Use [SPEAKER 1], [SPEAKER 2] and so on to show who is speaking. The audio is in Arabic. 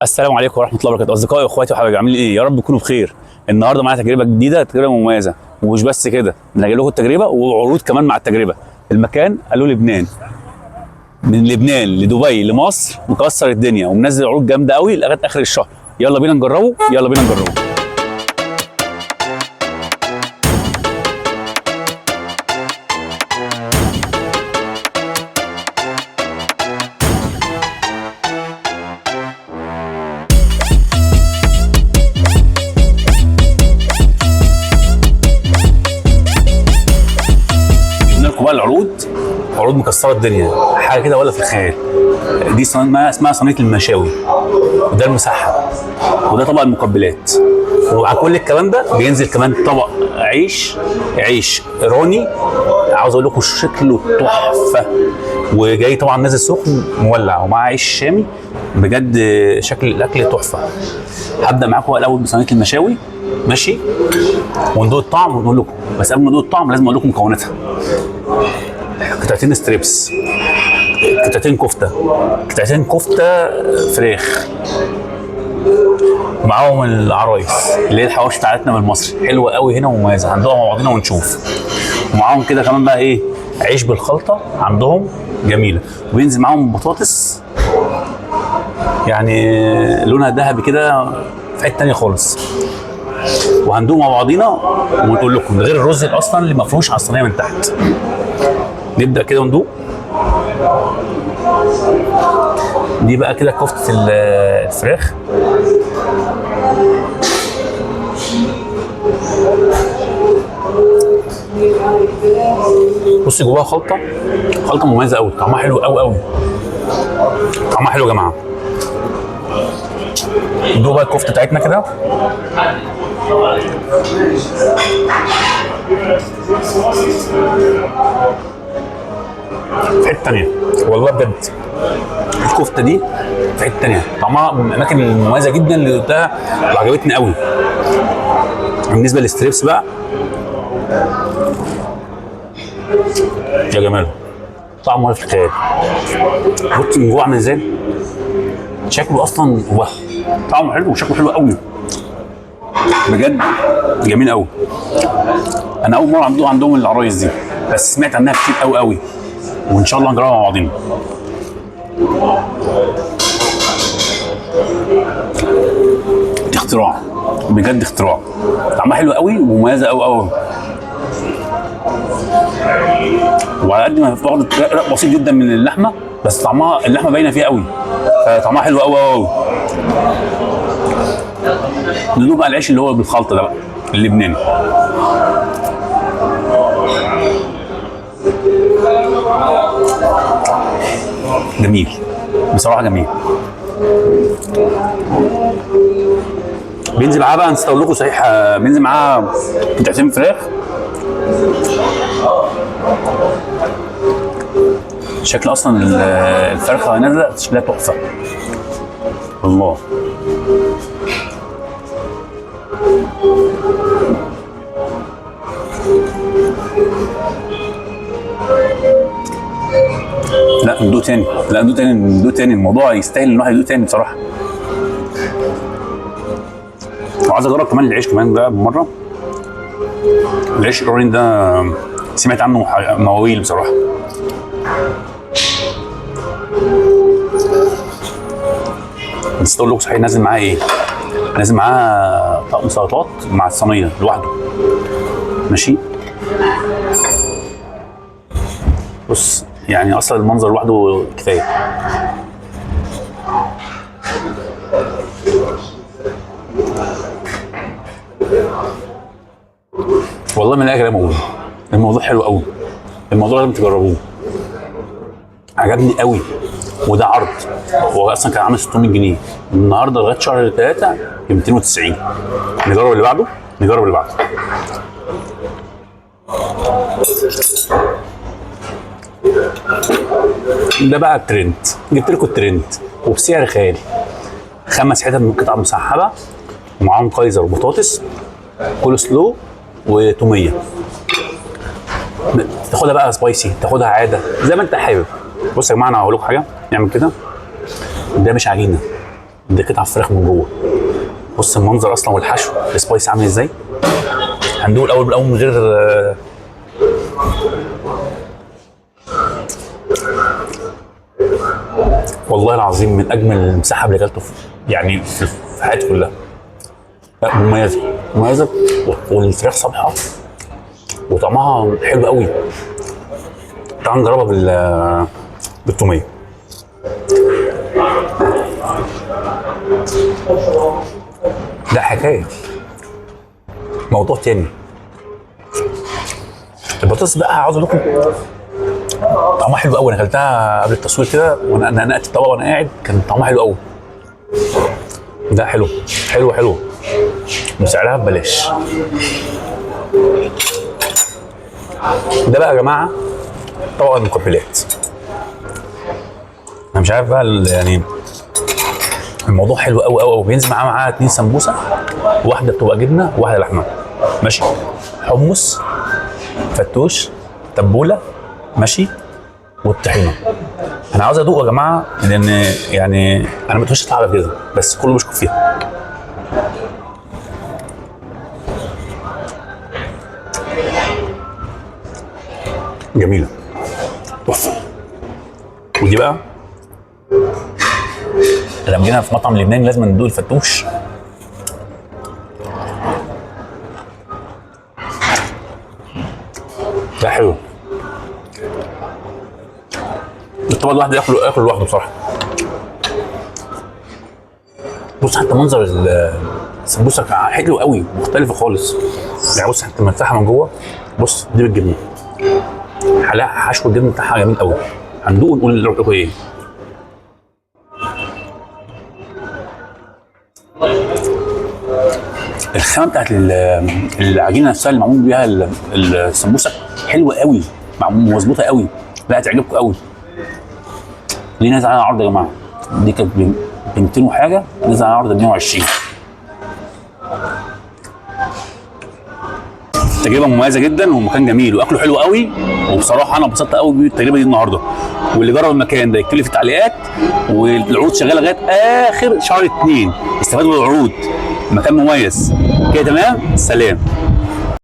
[SPEAKER 1] السلام عليكم ورحمه الله وبركاته، اصدقائي واخواتي وحبايبي، عاملين ايه؟ يا رب تكونوا بخير. النهارده معايا تجربه جديده، تجربه مميزه، ومش بس كده، انا جايب لكم التجربه وعروض كمان مع التجربه. المكان قالوا لبنان، من لبنان لدبي لمصر، مكسر الدنيا ومنزل عروض جامده قوي لغايه اخر الشهر. يلا بينا نجربه، يلا بينا نجربه. بقى العروض، عروض مكسره الدنيا، حاجه كده ولا في الخيال. دي اسمها صينيه المشاوي، وده المسحب، وده طبق المقبلات. ومع كل الكلام ده بينزل كمان طبق عيش ايراني، عاوز اقول لكم شكله تحفه، وجاي طبعا نازل سخن مولع، ومع عيش شامي. بجد شكل الاكل تحفه. هبدا معاكم الاول بصينيه المشاوي، ماشي، وندوق الطعم ونقول لكم. بس قبل ما ندوق الطعم لازم اقول لكم مكوناتها. قطعتين ستريبس، قطعتين كفته فراخ، ومعاهم العرايس اللي هي الحواوشي بتاعتنا من المصري، حلوه قوي هنا ومميزه. هندوقها مع بعضنا ونشوف. ومعاهم كده كمان بقى ايه، عيش بالخلطه عندهم جميله، وبينزل معاهم بطاطس يعني لونها ذهبي كده في حته ثانيه خالص. وهندوق مع بعضينا ونقول لكم، ده غير الرز اصلا اللي مفروش على الصينيه من تحت. نبدا كده وندوق. دي بقى كده كفته الفراخ. بصي جواها خلطه مميزه قوي، طعمها حلو قوي، طعمها حلو يا جماعه. ندوق بقى الكفته بتاعتنا كده. في حته تانية والله بجد، الكفته دي في حته تانية، طعمها من الاماكن المميزه جدا اللي دوقتها وعجبتني قوي. بالنسبه للستريبس بقى، يا جماله، طعمه ولا في الخيال. بص من جوه عامل ازاي، شكله اصلا طعمه حلو وشكله حلو قوي بجد، جميل قوي. انا اول مره ادوق عندهم العرايس دي، بس سمعت عنها كتير قوي، وان شاء الله هنجربها مع بعضينا. دي اختراع بجد، اختراع، طعمها حلو قوي ومميزه قوي. وعلى قد ما باخد رق بسيط جدا من اللحمه، بس طعمها اللحمه باينه فيها قوي، فطعمها حلو قوي. ندوق بقى العيش اللي هو بالخلطه ده بقى، اللبناني. جميل بصراحه، جميل. بينزل معاه بقى، نسيت اقول لكم صحيح، بينزل معاه قطعتين فراخ. شكل اصلا الفرخه نازله شكلها تحفه الله. لا ندوق تاني، الموضوع يستاهل ان الواحد يدوق تاني بصراحه. وعايز اجرب كمان العيش كمان بقى بمره. العيش الاورين ده سمعت عنه مواويل بصراحه. بس اقول لكم صحيح، نازل معاه ايه؟ نازل معاه طقم سلطات مع الصينيه لوحده، ماشي. بص يعني اصلا المنظر لوحده كفايه. والله من الاخر يا موضوع، الموضوع حلو قوي، الموضوع لازم تجربوه، عجبني قوي. وده عرض، هو اصلا كان عامل 600 جنيه، النهارده لغايه شهر 3 ب 290. نجرب اللي بعده. ده بقى الترند، جبت لكم الترند وبسعر خيالي. 5 حتت من قطعه مسحبه، ومعاهم كايزر وبطاطس، كول سلو وتوميه. تاخدها بقى سبايسي، تاخدها عاده زي ما انت حابب. بص يا جماعه، انا هقول لكم حاجه، نعمل كده. ده مش عجينه، دي قطع الفراخ من جوه. بص المنظر اصلا والحشو السبايس عامل ازاي. هندوق الاول بالاول من غير والله العظيم من اجمل المسحب اللي اكلته يعني في حياتي كلها. لا مميزه مميزه، والفراخ صبحه وطعمها حلو قوي. تعال نجربها بالتوميه. لا حكايه، موضوع تاني. البطاطس بقى عاوز اقول لكم طعمها حلو قوي. انا اكلتها قبل التصوير كده وانا نقلت الطبق وانا قاعد، كان طعمها حلو قوي. ده حلو حلو حلو وسعرها ببلاش. ده بقى يا جماعه طبق المقبلات. انا مش عارف بقى يعني الموضوع حلو قوي قوي. بينزل معاه 2 سمبوسه، واحده بتبقى جبنه وواحده لحمه ماشي، حمص، فتوش، تبوله ماشي، والطحينه. انا عاوز ادوق يا جماعه لان يعني انا ما بتخش اطلع كده بس كله بيشكر فيها. جميله تحفه. ودي بقى لما جينا في مطعم لبناني لازم ندوق الفتوش. ده حلو. الطبق الواحد ياكل لوحده بصراحه. بص حتى منظر السمبوسه حلو قوي، مختلفه خالص. يعني بص حتى المفتاحه من جوه، بص دي بالجبنه، حشو الجبنه بتاعها جميل قوي. هندوق ونقول رايكم ايه. الخامه بتاعت العجينه نفسها اللي معمول بيها السمبوسه حلوه قوي، مظبوطه قوي. لا هتعجبكم قوي. دي نازله على عرض يا جماعه، دي كانت ب 200 وحاجه، نازله على عرض ب 120. تجربه مميزه جدا ومكان جميل واكله حلو قوي. وبصراحه انا انبسطت قوي بالتجربه دي النهارده. واللي جرب المكان ده يكتب لي في التعليقات. والعروض شغاله لغايه اخر شهر 2، استفادوا من العروض. مكان مميز كده. تمام، سلام.